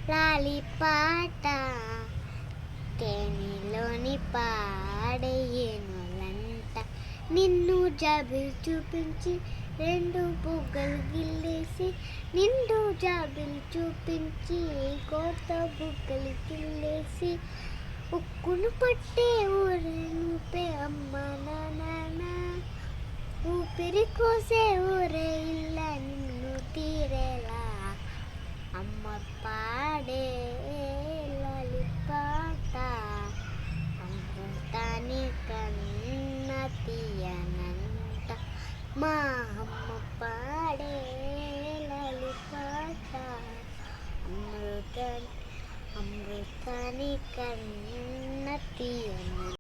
లాలిపాట తేనెలోని పాడేయనులంట నిన్ను జాబిల్ చూపించి రెండు బుగ్గలు గిల్లేసి నిండు జాబిల్ చూపించి కోత బుగ్గలు గిల్లేసి ఉక్కును పట్టే ఊరే అమ్మ నాన్న ఊపిరి కోసే ఊరే ఇల్ల నిన్ను తీరేలా అమ్మ పాడే లాలిపాట అమృతాని కన్న తీయనంట మా అమ్మ పాడే లాలిపాట అమృతాని కన్న తీయనంట.